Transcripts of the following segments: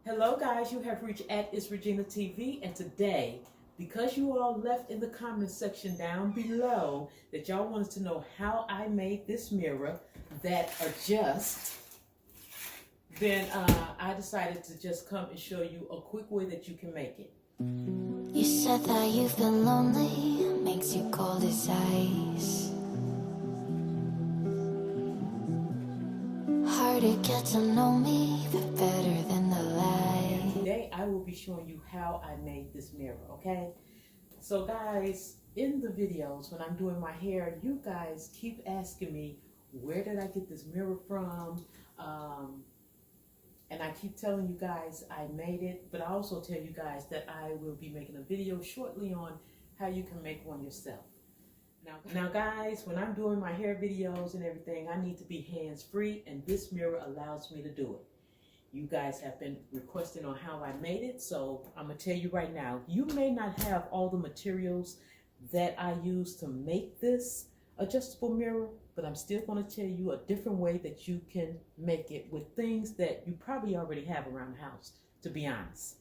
Hello guys, you have reached at It's Regina TV, and today, because you all left in the comment section down below that y'all wanted to know how I made this mirror that adjusts, then I decided to just come and show you a quick way that you can make it. You said that you've been lonely, makes you cold as ice. Hard to get to know me, but better than the light. Today I will be showing you how I made this mirror, okay? So guys, in the videos when I'm doing my hair, you guys keep asking me, where did I get this mirror from? And I keep telling you guys I made it, but I also tell you guys that I will be making a video shortly on how you can make one yourself. Now guys, when I'm doing my hair videos and everything, I need to be hands-free, and this mirror allows me to do it. You guys have been requesting on how I made it, so I'm going to tell you right now, you may not have all the materials that I use to make this adjustable mirror, but I'm still going to tell you a different way that you can make it with things that you probably already have around the house, to be honest.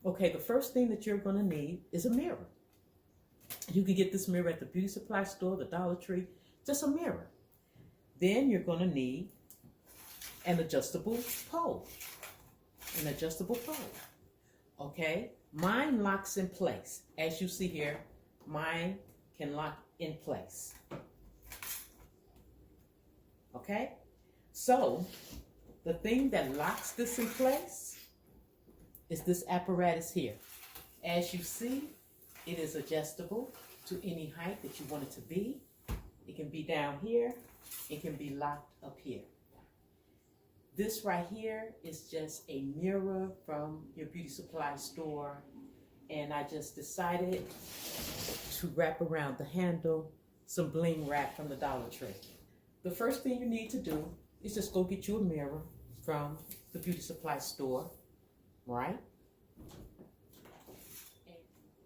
Okay, the first thing that you're going to need is a mirror. You can get this mirror at the beauty supply store, the Dollar Tree, just a mirror. Then you're going to need an adjustable pole. An adjustable pole. Okay, mine locks in place. As you see here, mine can lock in place. Okay, so the thing that locks this in place is this apparatus here. As you see, it is adjustable to any height that you want it to be. It can be down here. It can be locked up here. This right here is just a mirror from your beauty supply store, and I just decided to wrap around the handle some bling wrap from the Dollar Tree. The first thing you need to do is just go get you a mirror from the beauty supply store, right?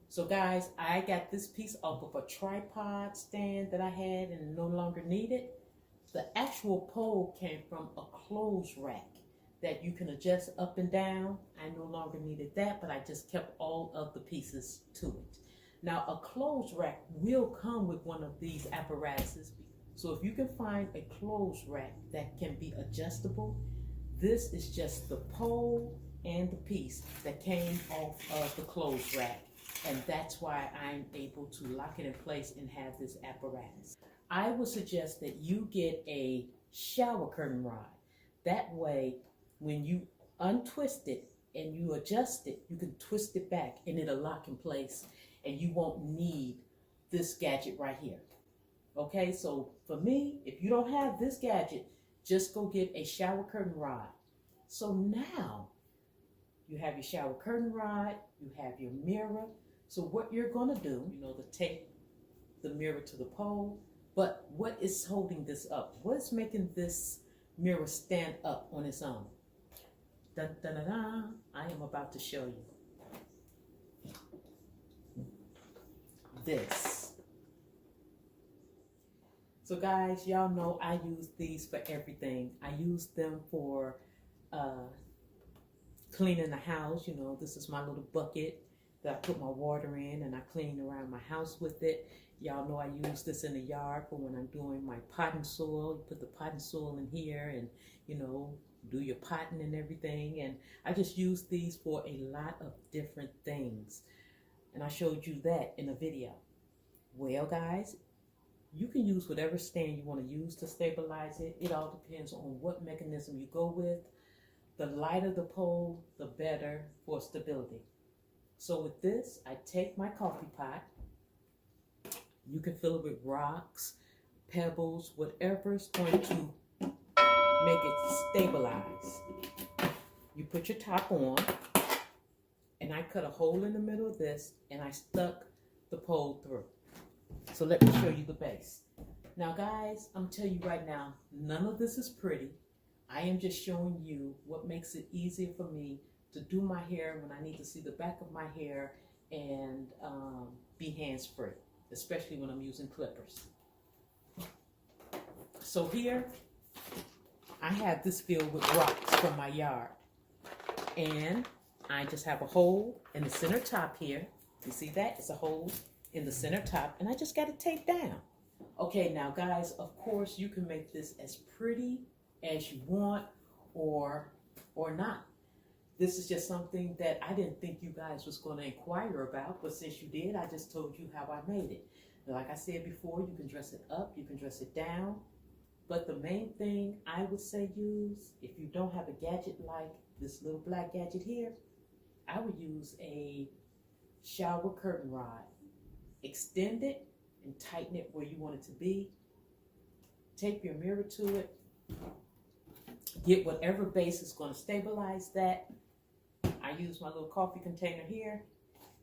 So guys, I got this piece off of a tripod stand that I had and no longer needed. The actual pole came from a clothes rack that you can adjust up and down. I no longer needed that, but I just kept all of the pieces to it. Now, a clothes rack will come with one of these apparatuses. So if you can find a clothes rack that can be adjustable, this is just the pole and the piece that came off of the clothes rack. And that's why I'm able to lock it in place and have this apparatus. I would suggest that you get a shower curtain rod. That way, when you untwist it and you adjust it, you can twist it back and it'll lock in place, and you won't need this gadget right here. Okay, so for me, if you don't have this gadget, just go get a shower curtain rod. So now, you have your shower curtain rod, you have your mirror. So what you're gonna do, to tape the mirror to the pole, but what is holding this up? What is making this mirror stand up on its own? Dun, dun, dun, dun. I am about to show you. This. So guys, y'all know I use these for everything. I use them for cleaning the house. This is my little bucket that I put my water in, and I clean around my house with it. Y'all know I use this in the yard for when I'm doing my potting soil. You put the potting soil in here and, do your potting and everything. And I just use these for a lot of different things. And I showed you that in a video. Well, guys, you can use whatever stand you want to use to stabilize it. It all depends on what mechanism you go with. The lighter the pole, the better for stability. So with this, I take my coffee pot. You can fill it with rocks, pebbles, whatever's going to make it stabilize. You put your top on, and I cut a hole in the middle of this, and I stuck the pole through. So let me show you the base. Now guys, I'm telling you right now, none of this is pretty. I am just showing you what makes it easier for me to do my hair when I need to see the back of my hair and be hands-free, especially when I'm using clippers. So here, I have this filled with rocks from my yard. And I just have a hole in the center top here. You see that? It's a hole in the center top, and I just got it taped down. Okay, now guys, of course you can make this as pretty as you want or not. This is just something that I didn't think you guys was going to inquire about, but since you did, I just told you how I made it. Like I said before, you can dress it up, you can dress it down, but the main thing I would say use, if you don't have a gadget like this little black gadget here, I would use a shower curtain rod. Extend it and tighten it where you want it to be. Tape your mirror to it. Get whatever base is going to stabilize that. I use my little coffee container here.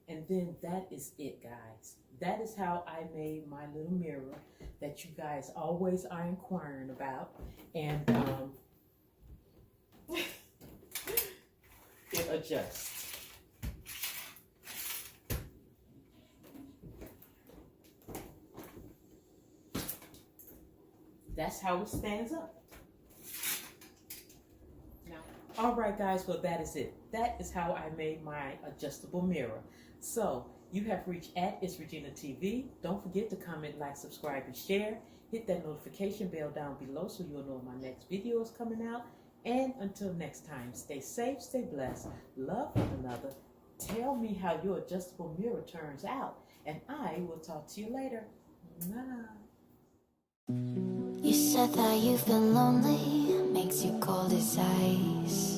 And then that is it, guys. That is how I made my little mirror that you guys always are inquiring about. And it adjusts. That's how it stands up. Now, all right, guys, well, that is it. That is how I made my adjustable mirror. So, you have reached at It's Regina TV. Don't forget to comment, like, subscribe, and share. Hit that notification bell down below so you'll know when my next video is coming out. And until next time, stay safe, stay blessed, love one another. Tell me how your adjustable mirror turns out, and I will talk to you later. Mwah. You said that you've been lonely, makes you cold as ice.